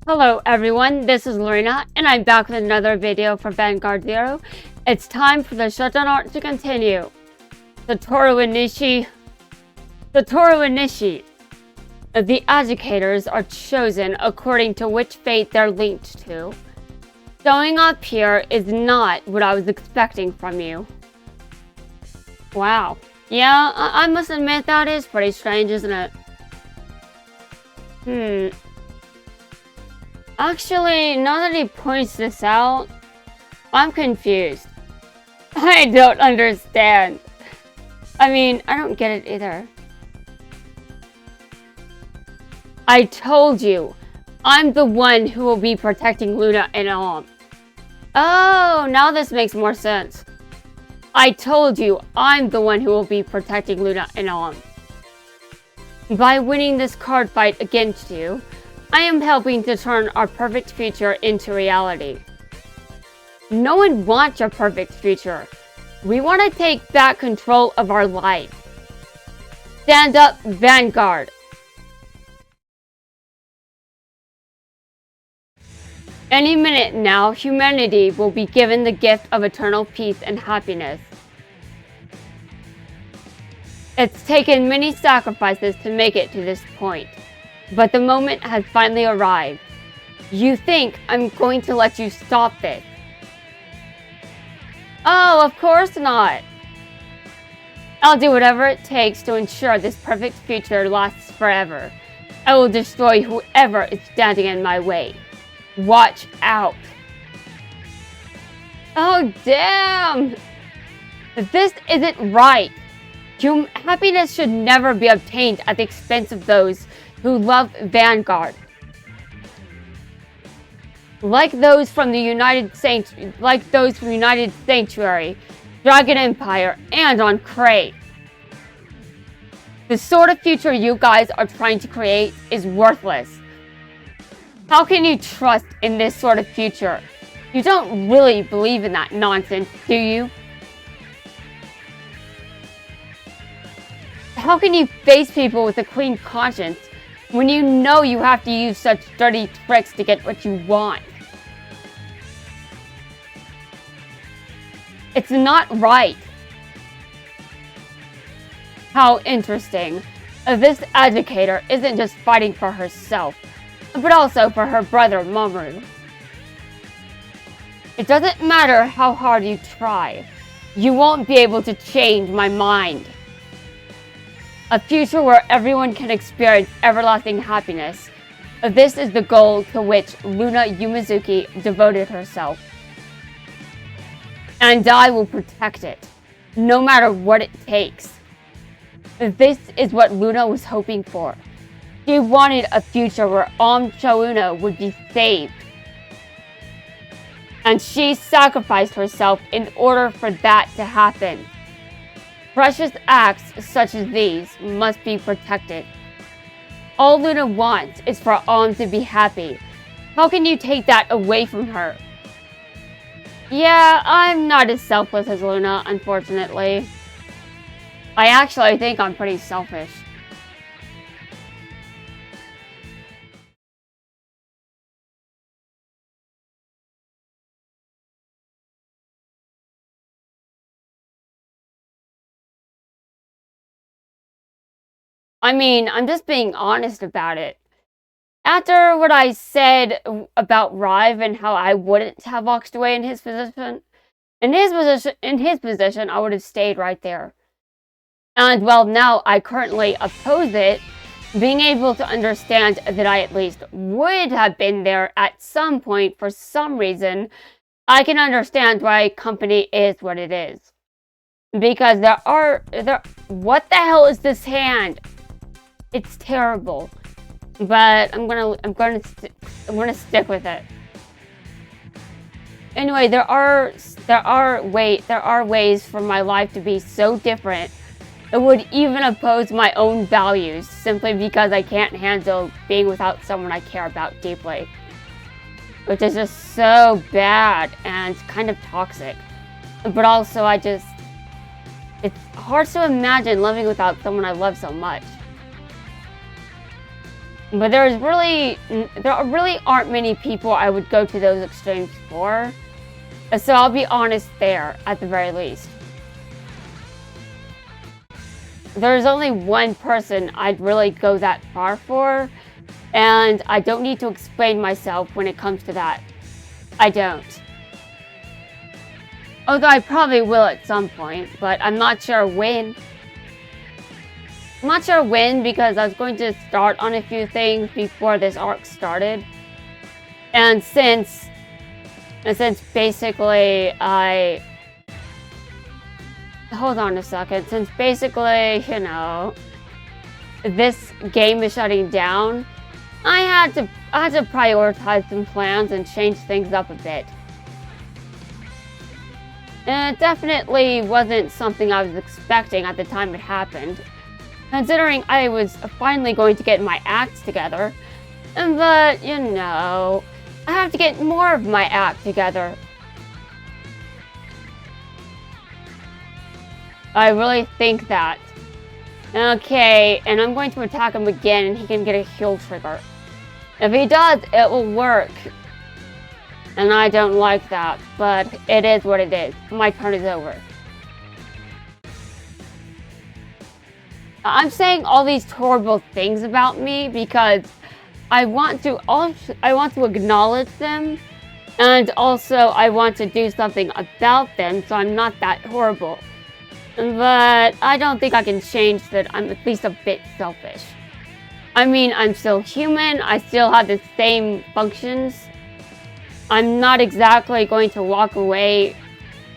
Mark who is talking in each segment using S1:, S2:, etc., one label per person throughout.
S1: Hello everyone, this is Lorena, and I'm back with another video for Vanguard Zero. It's time for the shutdown arc to continue. Satoru Inishi. The educators are chosen according to which fate they're linked to. Showing up here is not what I was expecting from you. Wow. Yeah, I must admit that is pretty strange, isn't it? Actually, now that he points this out, I'm confused. I don't understand. I mean, I don't get it either. I told you, I'm the one who will be protecting Luna and Alm. Oh, now this makes more sense. I told you, I'm the one who will be protecting Luna and Alm. By winning this card fight against you, I am helping to turn our perfect future into reality. No one wants your perfect future. We want to take back control of our life. Stand up, Vanguard! Any minute now, humanity will be given the gift of eternal peace and happiness. It's taken many sacrifices to make it to this point. But the moment has finally arrived. You think I'm going to let you stop this? Oh, of course not. I'll do whatever it takes to ensure this perfect future lasts forever. I will destroy whoever is standing in my way. Watch out. Oh, damn. This isn't right. Happiness should never be obtained at the expense of those who love Vanguard. Like those from United Sanctuary, Dragon Empire, and on Cray. The sort of future you guys are trying to create is worthless. How can you trust in this sort of future? You don't really believe in that nonsense, do you? How can you face people with a clean conscience when you know you have to use such dirty tricks to get what you want? It's not right. How interesting. This educator isn't just fighting for herself, but also for her brother Mamoru. It doesn't matter how hard you try. You won't be able to change my mind. A future where everyone can experience everlasting happiness. This is the goal to which Luna Yumizuki devoted herself. And I will protect it, no matter what it takes. This is what Luna was hoping for. She wanted a future where Chouuna would be saved. And she sacrificed herself in order for that to happen. Precious acts such as these must be protected. All Luna wants is for Alm to be happy. How can you take that away from her? Yeah, I'm not as selfless as Luna, unfortunately. I actually think I'm pretty selfish. I mean, I'm just being honest about it. After what I said about Rive and how I wouldn't have walked away in his position, I would have stayed right there. And while now I currently oppose it, being able to understand that I at least would have been there at some point for some reason, I can understand why company is what it is. Because what the hell is this hand? It's terrible, but I'm gonna stick with it. Anyway, there are ways for my life to be so different. It would even oppose my own values simply because I can't handle being without someone I care about deeply, which is just so bad and kind of toxic. But also, it's hard to imagine living without someone I love so much. But there really aren't many people I would go to those extremes for. So I'll be honest there, at the very least. There's only one person I'd really go that far for, and I don't need to explain myself when it comes to that. I don't. Although I probably will at some point, but I'm not sure when. I'm not sure when because I was going to start on a few things before this arc started. And since basically hold on a second. Since basically, you know, this game is shutting down, I had to prioritize some plans and change things up a bit. And it definitely wasn't something I was expecting at the time it happened, considering I was finally going to get my act together. But, you know, I have to get more of my act together. I really think that. Okay, and I'm going to attack him again and he can get a heal trigger. If he does, it will work. And I don't like that, but it is what it is. My turn is over. I'm saying all these horrible things about me because I want to acknowledge them, and also I want to do something about them so I'm not that horrible. But I don't think I can change that. I'm at least a bit selfish. I mean, I'm still human. I still have the same functions. I'm not exactly going to walk away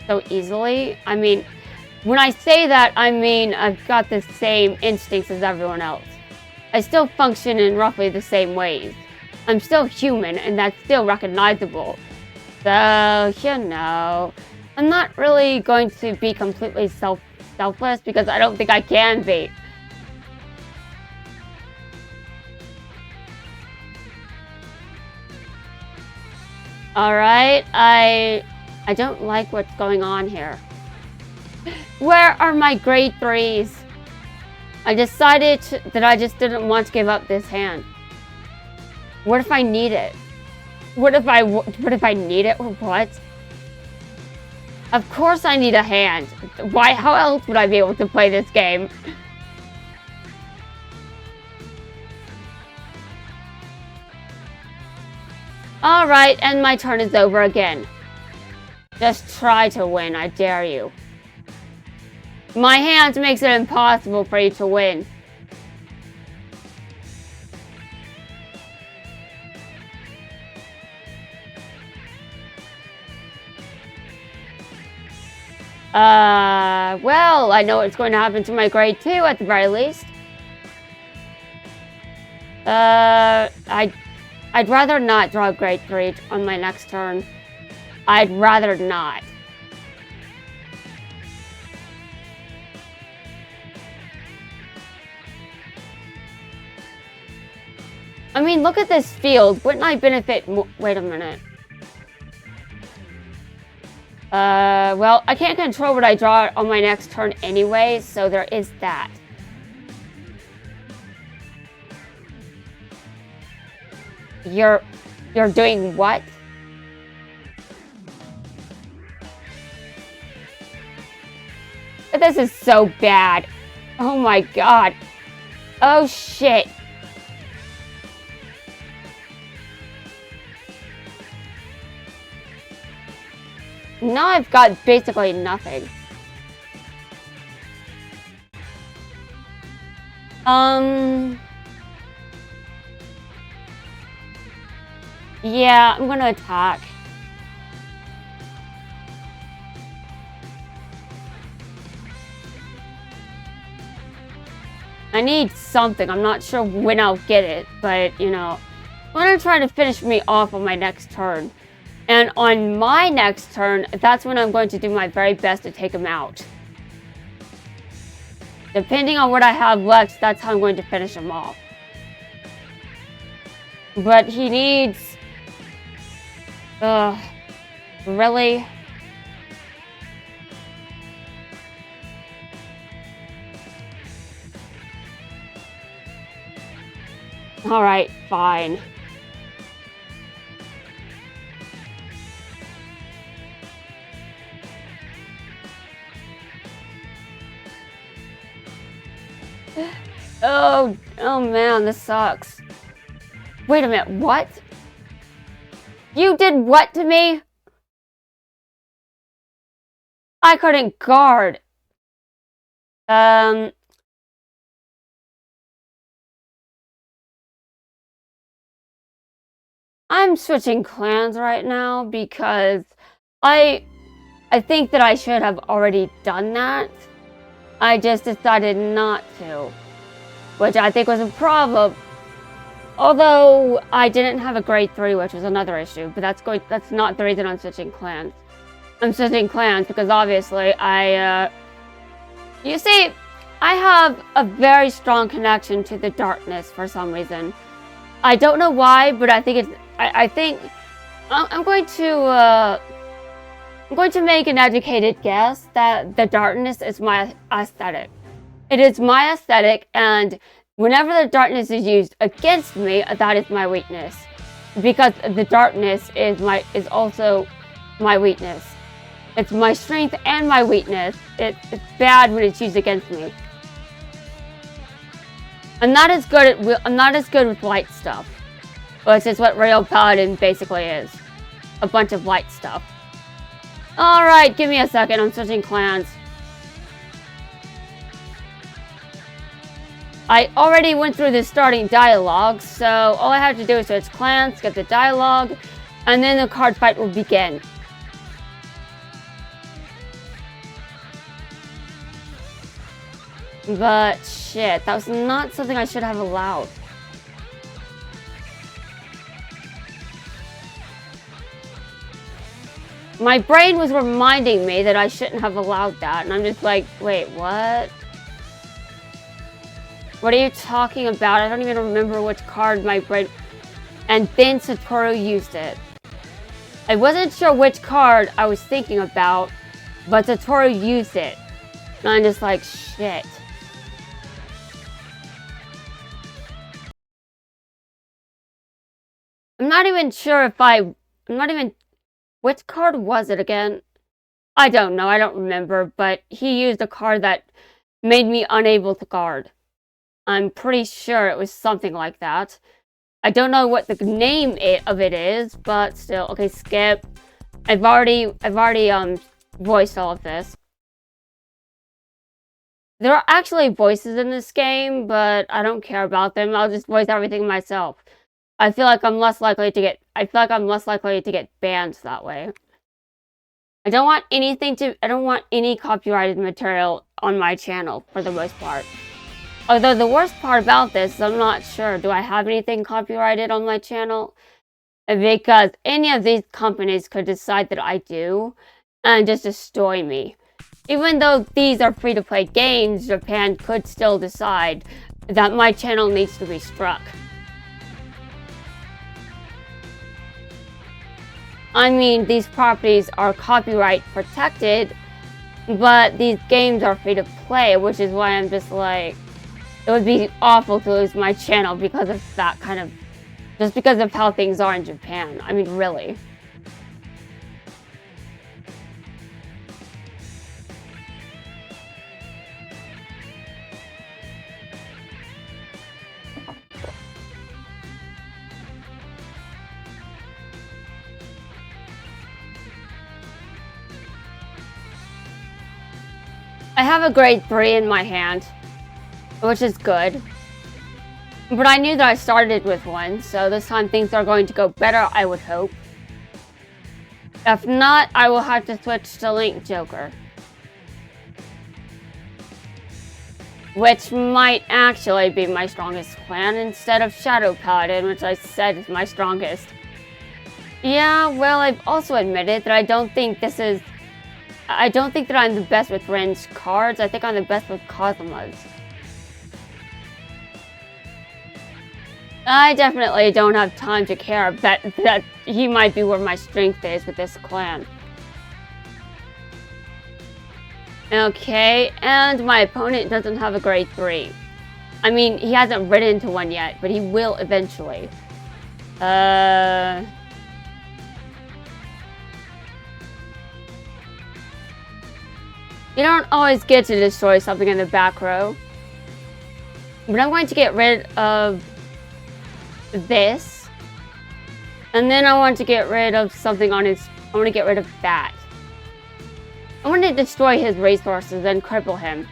S1: so easily. I mean, when I say that, I mean I've got the same instincts as everyone else. I still function in roughly the same ways. I'm still human, and that's still recognizable. So, you know, I'm not really going to be completely selfless because I don't think I can be. Alright, I don't like what's going on here. Where are my grade 3s? I decided that I just didn't want to give up this hand. What if I need it? What if I need it? What? Of course I need a hand. Why? How else would I be able to play this game? Alright, and my turn is over again. Just try to win, I dare you. My hand makes it impossible for you to win. Well, I know what's going to happen to my grade 2 at the very least. I'd rather not draw grade 3 on my next turn. I'd rather not. I mean, look at this field. Wouldn't I benefit more? Wait a minute. Well, I can't control what I draw on my next turn anyway, so there is that. You're doing what? This is so bad. Oh my god. Oh shit. Now I've got basically nothing. Yeah, I'm gonna attack. I need something. I'm not sure when I'll get it, but, you know, I'm gonna try to finish me off on my next turn. And on my next turn, that's when I'm going to do my very best to take him out. Depending on what I have left, that's how I'm going to finish him off. But he needs... really? Alright, fine. Oh man, this sucks. Wait a minute, what? You did what to me? I couldn't guard. I'm switching clans right now because I think that I should have already done that. I just decided not to, which I think was a problem. Although I didn't have a grade 3, which was another issue, but that's not the reason I'm switching clans. I'm switching clans because obviously you see, I have a very strong connection to the darkness for some reason. I don't know why, but I think I'm going to make an educated guess that the darkness is my aesthetic. It is my aesthetic, and whenever the darkness is used against me, that is my weakness. Because the darkness is also my weakness. It's my strength and my weakness. It's bad when it's used against me. I'm not as good with light stuff, which is what Real Paladin basically is. A bunch of light stuff. Alright, give me a second, I'm switching clans. I already went through the starting dialogue, so all I have to do is switch clans, get the dialogue, and then the card fight will begin. But shit, that was not something I should have allowed. My brain was reminding me that I shouldn't have allowed that, and I'm just like, wait, what? What are you talking about? I don't even remember which card my brain... And then Satoru used it. I wasn't sure which card I was thinking about, but Satoru used it. And I'm just like, shit. I'm not even sure if I'm not even... Which card was it again? I don't know, I don't remember, but he used a card that made me unable to guard. I'm pretty sure it was something like that. I don't know what the name of it is, but still. Okay, skip. I've already voiced all of this. There are actually voices in this game, but I don't care about them. I'll just voice everything myself. I feel like I'm less likely to get banned that way. I don't want any copyrighted material on my channel for the most part. Although the worst part about this is I'm not sure. Do I have anything copyrighted on my channel? Because any of these companies could decide that I do and just destroy me. Even though these are free-to-play games, Japan could still decide that my channel needs to be struck. I mean, these properties are copyright protected, but these games are free-to-play, which is why I'm just like... It would be awful to lose my channel because of that kind of... Just because of how things are in Japan. I mean, really. I have a grade 3 in my hand, which is good. But I knew that I started with one, so this time things are going to go better, I would hope. If not, I will have to switch to Link Joker. Which might actually be my strongest clan instead of Shadow Paladin, which I said is my strongest. Yeah, well, I've also admitted that I don't think that I'm the best with ranged cards. I think I'm the best with Kazumas. I definitely don't have time to care that he might be where my strength is with this clan. Okay, and my opponent doesn't have a grade 3. I mean, he hasn't ridden into one yet, but he will eventually. You don't always get to destroy something in the back row. But I'm going to get rid of this. And then I want to get rid of something on his... I want to get rid of that. I want to destroy his resources and cripple him.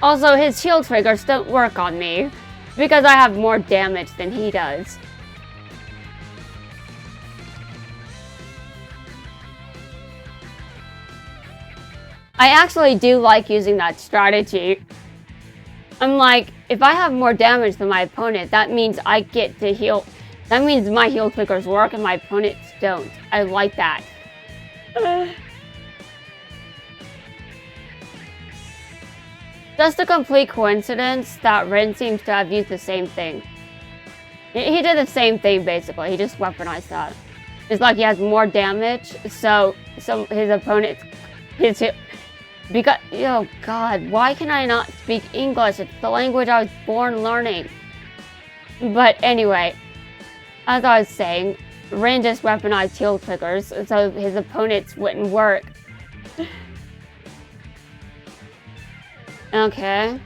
S1: Also, his shield triggers don't work on me because I have more damage than he does. I actually do like using that strategy. I'm like, if I have more damage than my opponent, that means I get to heal. That means my heal triggers work and my opponents don't. I like that. Just a complete coincidence that Rin seems to have used the same thing. He did the same thing basically, he just weaponized that. It's like he has more damage, so his opponent, because, oh god, why can I not speak English? It's the language I was born learning. But anyway, as I was saying, Rin just weaponized heal triggers, so his opponents wouldn't work. Okay.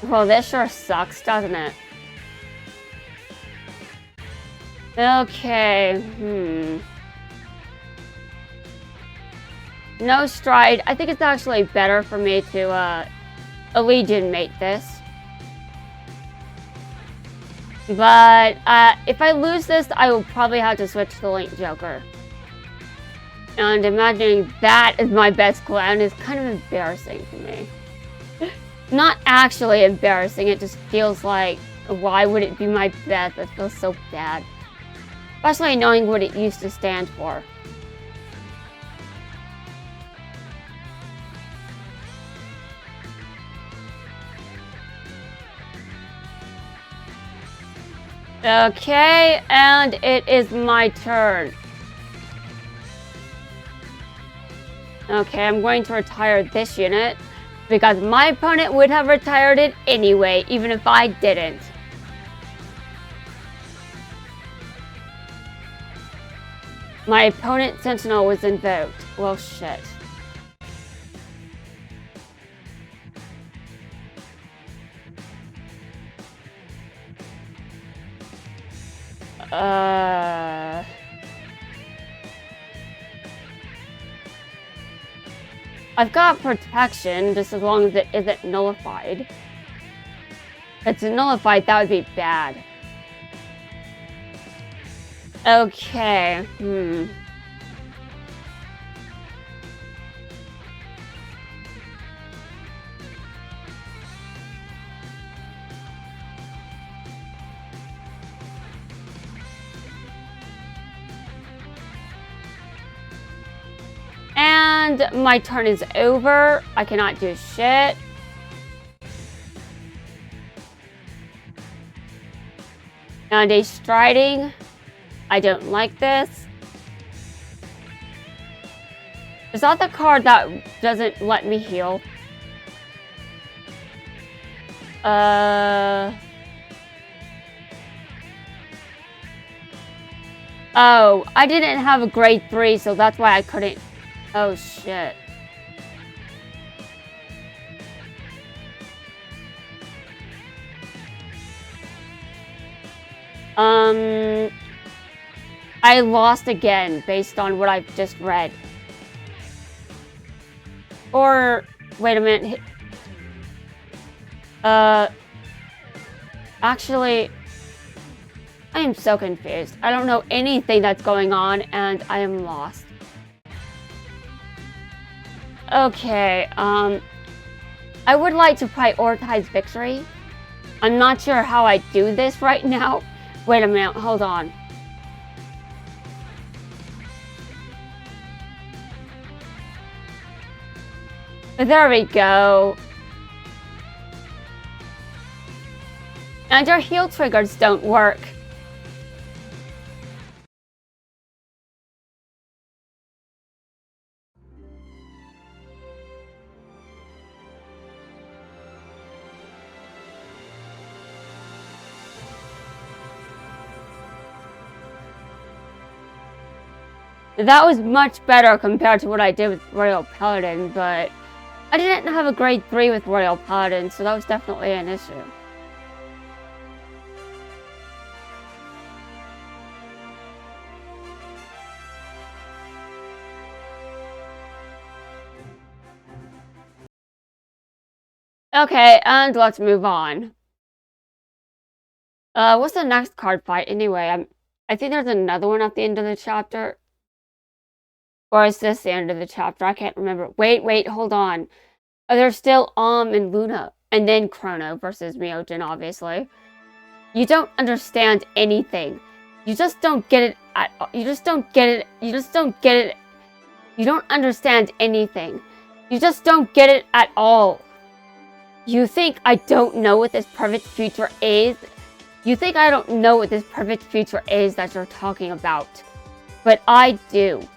S1: Well, this sure sucks, doesn't it? Okay, No stride. I think it's actually better for me to, Allegiant mate this. But, if I lose this, I will probably have to switch to Link Joker. And imagining that is my best clan is kind of embarrassing for me. Not actually embarrassing, it just feels like, why would it be my best? It feels so bad. Especially knowing what it used to stand for. Okay, and it is my turn. Okay, I'm going to retire this unit because my opponent would have retired it anyway, even if I didn't. My opponent's Sentinel was invoked. Well, shit. I've got protection, just as long as it isn't nullified. If it's nullified, that would be bad. Okay, And my turn is over. I cannot do shit. And a striding. I don't like this. Is that the card that doesn't let me heal? Oh, I didn't have a grade 3, so that's why I couldn't. Oh, shit. I lost again based on what I've just read. Or, wait a minute. Actually, I am so confused. I don't know anything that's going on, and I am lost. Okay, I would like to prioritize victory. I'm not sure how I do this right now. Wait a minute, hold on. There we go. And your heal triggers don't work. That was much better compared to what I did with Royal Paladin, but I didn't have a grade 3 with Royal Paladin, so that was definitely an issue. Okay, and let's move on. What's the next card fight anyway? I think there's another one at the end of the chapter. Or is this the end of the chapter? I can't remember. Wait, hold on. There's still and Luna. And then Chrono versus Myojin, obviously. You don't understand anything. You just don't get it at all. You just don't get it. You just don't get it. You don't understand anything. You just don't get it at all. You think I don't know what this perfect future is? You think I don't know what this perfect future is that you're talking about. But I do.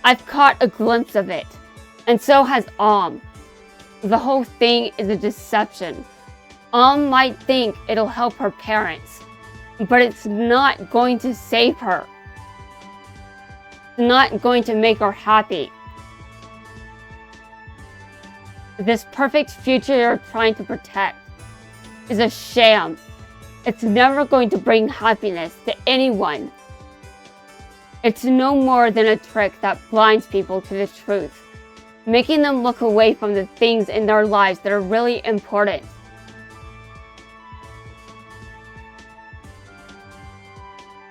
S1: I've caught a glimpse of it. And so has The whole thing is a deception. Might think it'll help her parents. But it's not going to save her. It's not going to make her happy. This perfect future you're trying to protect is a sham. It's never going to bring happiness to anyone. It's no more than a trick that blinds people to the truth, making them look away from the things in their lives that are really important.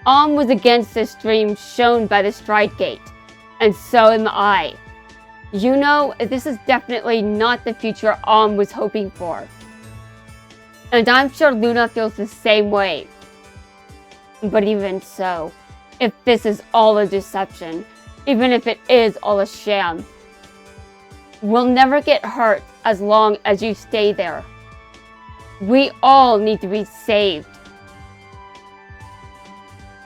S1: Was against this dream shown by the Stride Gate, and so am I. You know, this is definitely not the future was hoping for. And I'm sure Luna feels the same way. But even so, if this is all a deception, even if it is all a sham, we'll never get hurt as long as you stay there. We all need to be saved.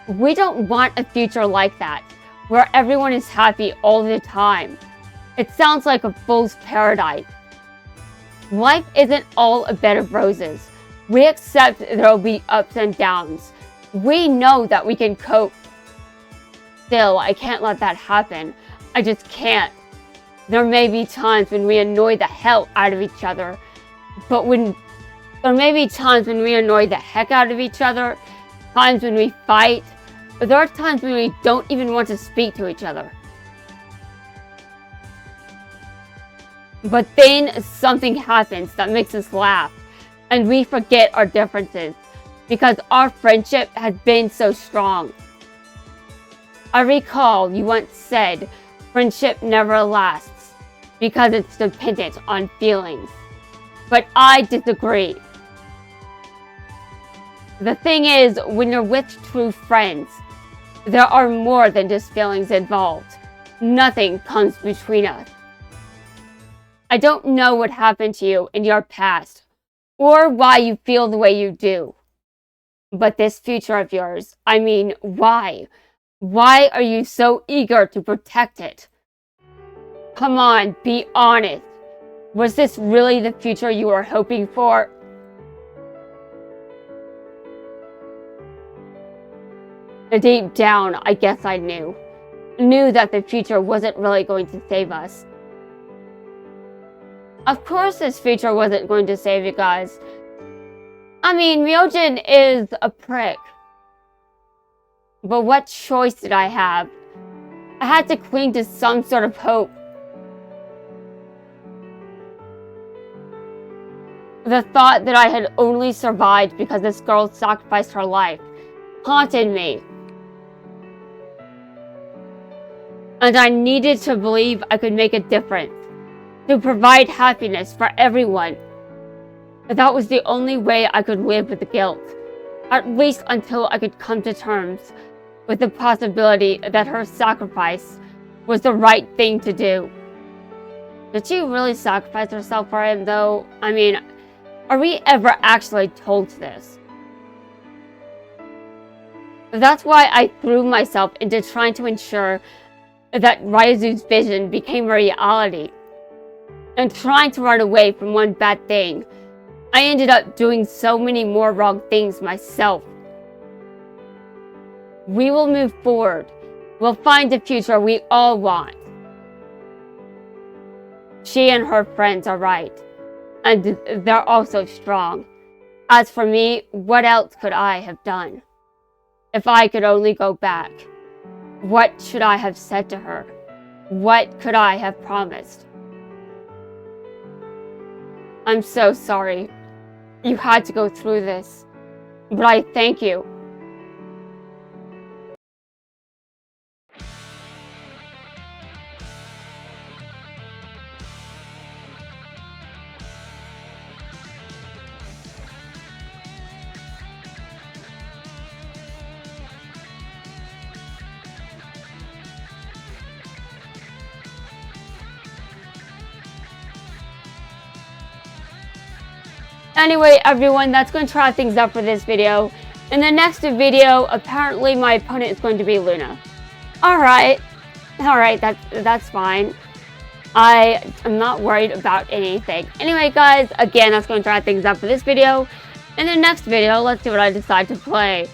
S1: We don't want a future like that, where everyone is happy all the time. It sounds like a fool's paradise. Life isn't all a bed of roses. We accept there will be ups and downs. We know that we can cope. Still, I can't let that happen. I just can't. There may be times when we annoy the hell out of each other, but there may be times when we annoy the heck out of each other, times when we fight, but there are times when we don't even want to speak to each other. But then something happens that makes us laugh, and we forget our differences, because our friendship has been so strong. I recall you once said, friendship never lasts, because it's dependent on feelings. But I disagree. The thing is, when you're with true friends, there are more than just feelings involved. Nothing comes between us. I don't know what happened to you in your past, or why you feel the way you do. But this future of yours, I mean, why? Why are you so eager to protect it? Come on, be honest. Was this really the future you were hoping for? Deep down, I guess I knew that the future wasn't really going to save us. Of course this future wasn't going to save you guys. I mean, Myojin is a prick. But what choice did I have? I had to cling to some sort of hope. The thought that I had only survived because this girl sacrificed her life haunted me. And I needed to believe I could make a difference, to provide happiness for everyone. That was the only way I could live with the guilt, at least until I could come to terms with the possibility that her sacrifice was the right thing to do. Did she really sacrifice herself for him, though? I mean, are we ever actually told this? That's why I threw myself into trying to ensure that Ryuzu's vision became a reality. And trying to run away from one bad thing, I ended up doing so many more wrong things myself. We will move forward. We'll find a future we all want. She and her friends are right. And they're also strong. As for me, what else could I have done? If I could only go back. What should I have said to her? What could I have promised? I'm so sorry. You had to go through this. But I thank you. Anyway, everyone, that's going to wrap things up for this video. In the next video, apparently my opponent is going to be Luna. Alright, that's fine. I am not worried about anything. Anyway, guys, again, that's going to wrap things up for this video. In the next video, let's see what I decide to play.